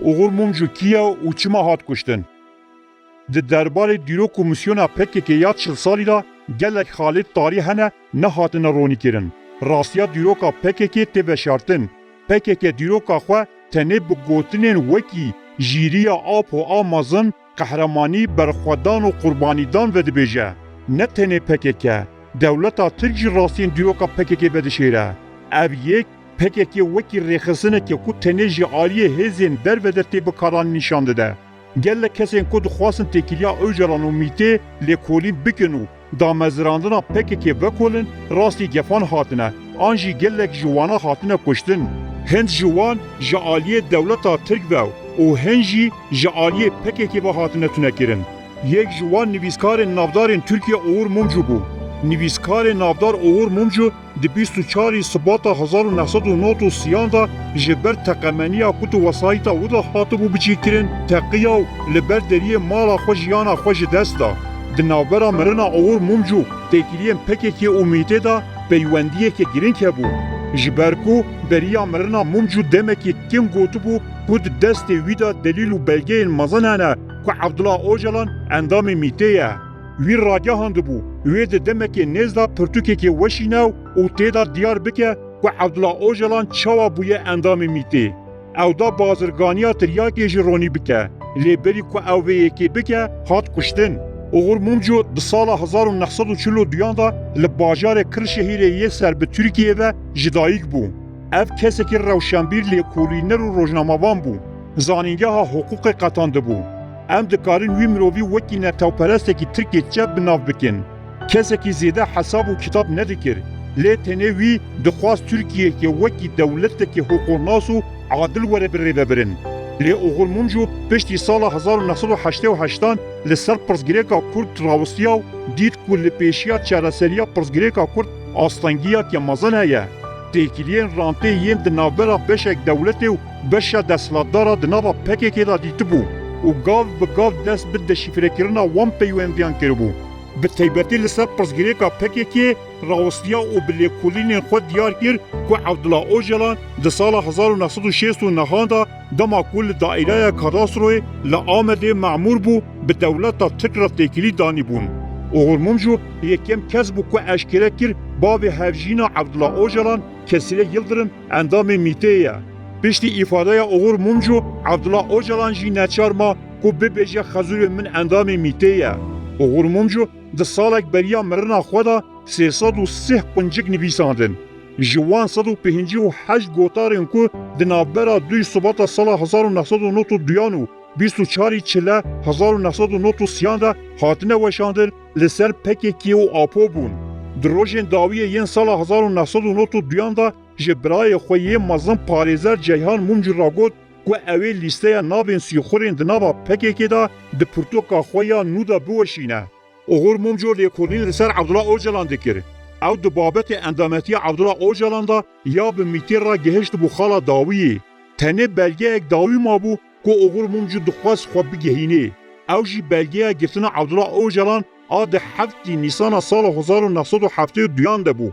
oğul mumcu kiya û çima hat kuştin. Di derbarê dîro komisyona PKK ya çil salî da gelek xalît tarî hene nehatine ronîkirin. Rastiya dîroka PKK tê veşartin. PKK dîroka xwe tenê bi gotinên wekî jîriya ap û a mezin, qehremanî, berxwedan û qurbanîdan vedibêje. Ne tenê PKK, dewleta Tirk jî rastiyên dîroka PKK vedişêre. Ev yek PKK wekî rêxistinekê ku tenê ji aliyê hêzên dervede tê bikaranî nîşan dide. Gelek kesên ku dixwastin têkiliya Öcalan û Mîtê lêkolîn bikin û damezirandina PKK vekolin rastî gefan hatine, an jî gelek ji wana hatine kuştin. Hind ji wan ji aliyê dewleta Tirk ve û hin jî ji aliyê PKK ve hatine tunekirin. Yek ji wan nivîskarên navdarên Tirkiye Oğur Mumcu bû. Nivîskarê navdar Oğur Mumcu di 24 Sibata 1930 da ji ber teqemeniya ku tu wesayîta wî de hatibû biçîkirin, teqiya û li ber deriyê mala xwe jiyana xwe ji dest da. Di navbera mirina Oğur Mumcu têkiliyên PKK û Mîtê da peywendiyeke girîng hebû. Ji ber ku beriya mirina Mumcu demekî kim gotibû ku di destê wî de delîl û belgeyên mezin hene ku Abdullah Öcalan endamê Mîtê ye. Wî ragihandibû, wê di demekê nêz da pirtûkekê weşînew û têda diyar bike ku Abdullah Öcalan çawa bûye endamê Mîtê. Ew da bazirganiya tiryakê jî ronî bike. Lêberî ku ew vê yekê bike, hat kuştin. Oğur Mumcu di sala 1942 da li bajarê Kırşehîrê yê ser bi Tirkiye ve ji dayîk bû. Ev kesekî rewşenbîr lêkolîner û rojnamavan bû. Zanîngeha hukûqê qetandibû. Em dikarin wî mirovî wekî netewperestekî Tirkê çep bi nav bikin. Kesekî zêde hesab û kitap nedikir. Lê tenê wî dixwast Tirkiyeyekê wekî dewletekî hûqûrnas û adil were bi rê vebirin. Lê Oğul Mumcu piştî sala 1988 li ser pirsgirêka Kurd rawistiya dît ku li pêşiya çareseriya pirsgirêka Kurd astengiyeke mezin heye. Têkiliyên rantê yên di navbera beşek dewletê û beşa desthilatdara di nava PKK da dîtibû û gav bi gav dest bi deşifrekirina wan peywendiyan kiribû. Bi taybetî li ser pirsgirêka PKK rawistiya û bi lêkolînên xwe diyar kir ku Abdullah Öcalan di sala 1969 da dema ku li daîreya kadastroyê li Amedê memûr bû bi dewleta Tirk re têkilî danîbûn. Oğul Mumcu yekem kes bû ku eşkere kir bavê hevjîna Abdullah Öcalan Kesile Yıldırım endamê Mîtê ye. Piştî îfadeya Oğul Mumcu Abdullah Öcalan jî neçarma ku bibêje xezûrê min endamê Mîtê ye. Oğul Mumcu di salek beriya mirina xwe da 303 quncik nivîsandin. Ji wan 158 gotarên ku di navbera 2 Şubat'a sala 1992 û 24 Çile 1993 da hatine weşandin li ser PKK û APO bûn. Di rojên dawiyê yên sala 1992 da ji birayê xwe yê mezin parêzer Ceyhan Mumcu ragot ku ew ê lîsteya navên sîxurên di nava PKK da di pirtûka xwe ya nû da biweşîne. Oğul Mumcu lêkolîn li ser Abdullah Öcalan dikir. Ew di babetê endametiya Abdullah Öcalan da ya bi Mîtê ra gihişt bû xala dawiyê. Tenê belgeyek dawî mabû ku Oğul Mumcu dixwast xwe bigihînê. Ew jî belgeya girtina Abdullah Öcalan a di 7 Nîsana sala 1972 de bû.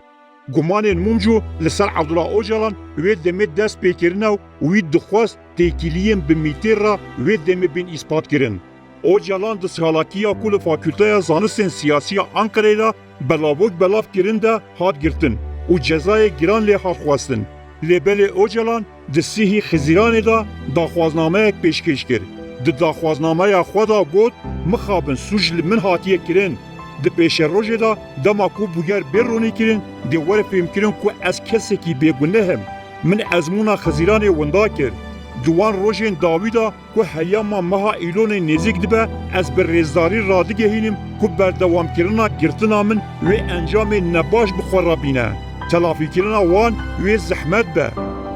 Gumanên Mumcu li ser Abdullah Öcalan wê demê dest pêkirina wî dixwast têkiliyên bi Mîtê ra wê demê bên îspatkirin. Öcalan di salakiya ku li Fakülteya Zanistên Siyasî Ankara'yê da belavok belav kirin de hat girtin û cezayê giran lê hat xwestin. Lêbelê Öcalan di sihî Xizîranê da daxwaznameyek pêşkêş kir. Di daxwaznameya xwe da got mixabin sûj li min hatiye kirin. Di pêşerojê da dema ku bûyer bê ronî kirin dê were fêmkirin ku ez kesekî bêguneh im. Min ezmûna Xizîranê winda kir. Di wan rojên dawî da ku heyama meha îlonê nêzik dibe ez bi rêzdarî radigehînim ku berdewamkirina girtina min wê encamê nebaş bi xwe re bîne. Telafîkirina wan wê zehmet be.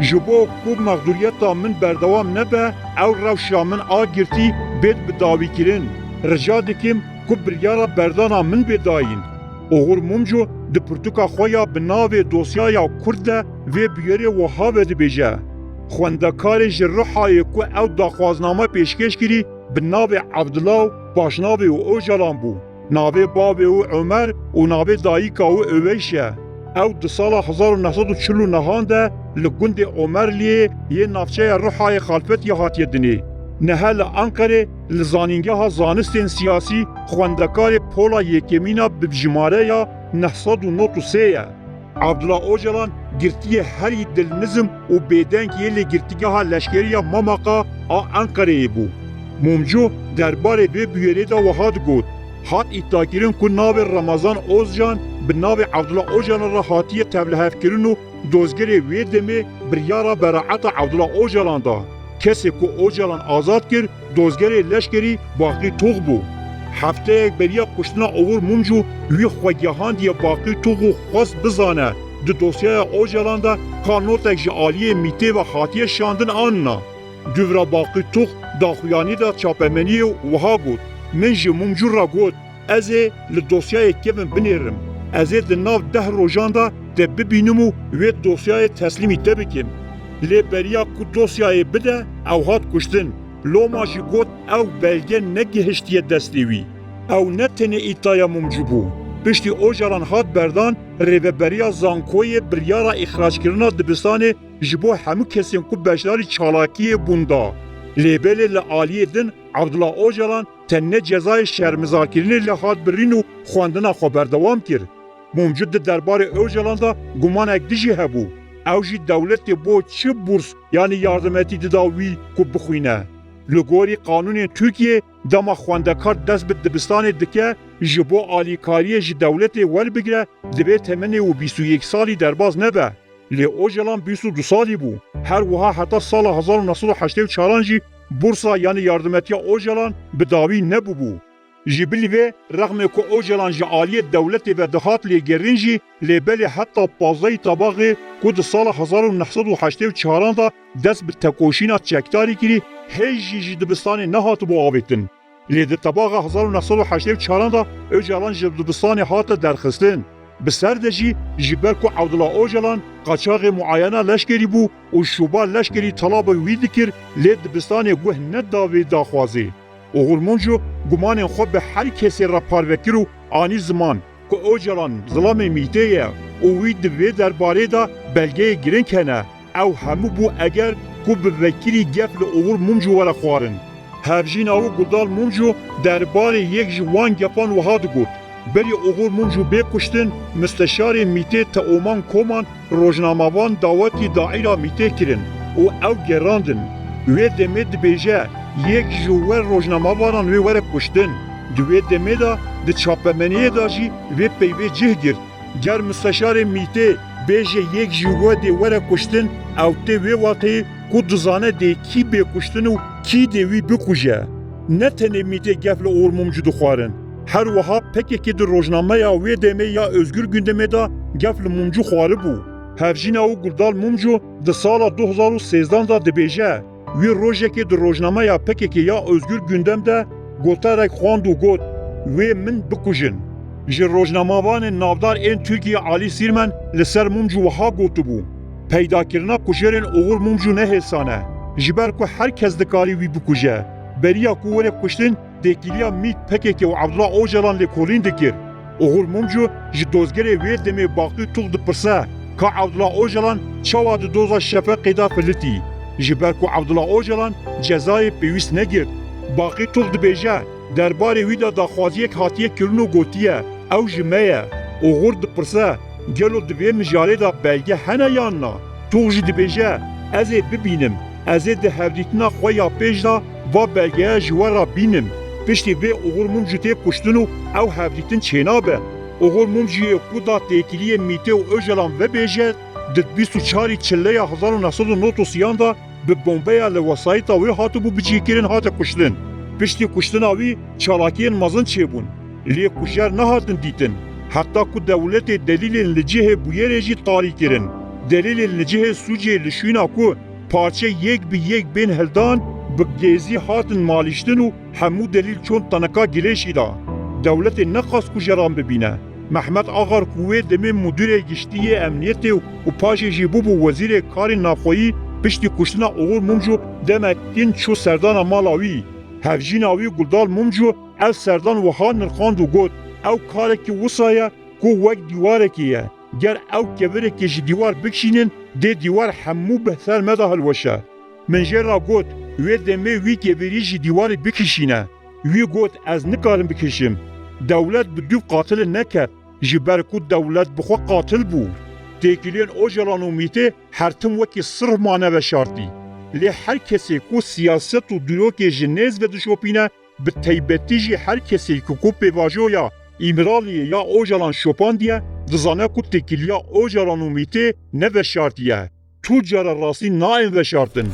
Ji bo ku mexdûriyeta min berdewam nebe ew rewşa min a girtî bêt bi dawîkirin. Rica dikim ku biryara berdana min bêdayîn. Oğul Mumcu di pirtûka xwe ya bi navê dosyaya Kurd de vê bûyerê wiha vedibêje. Xwendekarê ji Rihayê ku ew daxwazname pêşkêş kirî bi navê Abdullah paşnavê û Öcalan bû. Navê bavê û Ömer û navê dayîka û Öveys e. او di sala 1949 de li gundê Omerliyê yê navçeya Rihayê xalfetiyê hatiye dinê. Niha li Enqerê li zanîngeha zanistên siyasî xwendekarê Pola Yekemîna bibjîmareya 993 ye. Abdullah Öcalan girtiye herî dilnizm û bêdengiyê lê girtîgeha leşkeriya Mamaka a Enqereyê bû. Mumcu derbarê vê bûyerê de wiha digot. Hat îddiakirin ku navê Ramazan Özcan bi navê Abdullah Öcalan re hatiye tevlihevkirin û dozgerê wê demê biryara beraeta Abdullah Öcalan da. Kesê ku Öcalan azad kir, dozgerê leşkerî Baqî Tux bû. Hefteyek beriya kuştina Oğur Mumcu wî xwegihandiye Baqî Tux û xwest bizane di dosyaya Öcalan da kanotek ji aliyê mîtê ve hatiye şandin anina. Duvra Baqî Tux daxuyanî da çapemeniyê wiha got. Min ji Mumcu re got, ez ê li dosyayê kevin binêrim. Ez ê di nav 10 rojan da te bibînim û wê dosyayê teslîmî te bikim. Lê beriya ku dosyayê bide, ew hat kuştin. Loma jî got ew belge negihiştiye destê wî. Ew ne tenê îddiaya Mumcu bû. Piştî Öcalan hat berdan, rêveberiya Zankoyê biryara îxrackirina dibistanê ji bo hemû kesên ku beşdarî çalakiyê bûn da. Lêbelê li aliyê din, Abdullah Öcalan te ne cezayê şermizarkirinê lê hat birîn û xwendina xwe berdewam kir. Mumcu di derbarê Öcalan da gumanek dijî hebû. Ew jî dewletê bo çi burs yanî yardemetî dida wî ku bixwîne. Li gorî qanûnên Tirkiye dema xwendekar dest bi dibistanê dike ji bo alîkariyê ji dewletê werbigire dibe temenê û 21 salî derbas nebe. Lê Öcalan 22 salî bû. Her wiha heta sala 1984 jî bursa yanî yardımetiya Öcalan bi dawî nebûbû. Ji bilî vê rexmê ku Öcalan ji aliyê dewletê ve dihat lêgerin jî lêbelê heta 15 tabaxê ku di sala 1984 da dest bi tekoşîna çekdarî kirî hêj jî ji dibistanê nehatibû avêtin. Lê di tabaxa 1984 da Öcalan ji dibistanê hate derxistin. Bi ser de jî ji ber ku Abdullah Öcalan qaçaxê muayena leşkerî bû û şûba leşkerî talaba wî dikir lê dibistanê guh nedavê daxwazê. Oğul Mumcu gumanên xwe bi her kesê re parvekir û anî ziman ku Öcalan zilamê mîtê ye û wî di vê derbarê da belgeyê giring hene. Ew hemû bû eger ku bi vekirî gef li Oğul Mumcu were xwarin. Hevjîna wî Guldal Mumcu derbarê yek ji wan gefan wiha digot. Berî Oğul Mumcu bê kuştin, müsteşarê mîtê Teoman Koman rojnamavan dawetî daîra mîtê kirin û ew gerandin. Wê demê dibêje yek ji we rojnamavanan wê were kuştin. Di wê demê da di çapemeniyê da jî vê peyvê cih girt. Ger müsteşarê mîtê bêje yek ji we dê were kuştin, ew tê wê wateyê ku dizane dê kî bê kuştin û kî dê wî bikuje. Ne tenê mîtê gef li Oğul Mumcu dixwarin. Her wiha pekekê di rojnameya wê demê ya Özgür Gündemê da gef li Mumcu xwaribû. Hevjîna û Guldal Mumcu di sala 2013 da dibêje. Wî rojekê di rojnameya pekekê ya Özgür Gündem de goterek xwand û got wê min bikujin. Ji rojnamavanên navdar ên Tirkiye Alî Sîrmen li ser Mumcu wiha gotibû. Peydakirina kujerên Oğul Mumcu ne hêsane. Ji ber ku her kes dikarî wî bikuje. Beriya ku were kuştin dekiliya mît pekekê û Abdullah Öcalan lê kolîn dikir. Oğul Mumcu ji dozgerê wê demê Baqî Tux dipirse ka Abdullah Öcalan çawa di doza şefeqê da filitî. Ji ber ku Abdullah Öcalan cezayê pêwîst negir. Baqî Tux dibêje derbarê wî da daxwaziyek hatiye kirin û gotiye ew ji me ye. Oğur dipirse gelo di vê mijarê da belge hene yan na. Tux jî dibêje ez ê bibînim. Ez ê di hevdîtina xwe ya pêş da va belgeya ji we ra bînim. Piştî vê Oğul Mumcu tê kuştin û ew hevdîtin çênabe. Oğul Mumcuyê ku da têkiliyê mîtê û Öcalan vebêje di 24 çilleya 1993 da bi bombeya li wesayîta wê hatibû bicîkirin hate kuştin. Piştî kuştina wî çalakiyên mezin çêbûn. Lê kuşer nehatin dîtin. Heta ku dewletê delîlên li cihê bûyerê jî tarî kirin. Delîlên li cihê Sûciyê li şûna ku parçe yek bi yek bên hildan bi gezî hatin malîştin û hemû delîl çûn teneka girêşî da. Dewletê nexwast ku jeran bibîne. Mehmet Agar ku wê demê mudîrê giştiyê emniyetê û paşê jî bûbû wezîrê karên navxweyî piştî kuştina Oğul Mumcu demek din çû serdana mala wî. Hevjîna wî Guldal Mumcu ev serdan wiha nirxand û got ew karekî wisa ye ku wek dîwarekî ye. گر او kevireke ji dîwar bikişînin dê dîwar hemû behter me de hilweşe. Min jê ra got wê demê wî kevirî ji dîwarê bikişîne. Wî got ez nikarim bikişim. Dewlet bi dû qatilê neket ji ber ku dewlet bi xwe qatil bû. Têkiliyên Ocalan û Mîtê hertim wekî sirv mane veşartî. Lê her kesê ku siyaset û dîrokê ji nêz ve dişopîne bi taybetî jî her kesê ku pêvajoya İmraliyê ya Ocalan şopandiye dizane ku têkiliya Ocalan û Mîtê ne veşartiye. Tu cara rastî naên veşartin.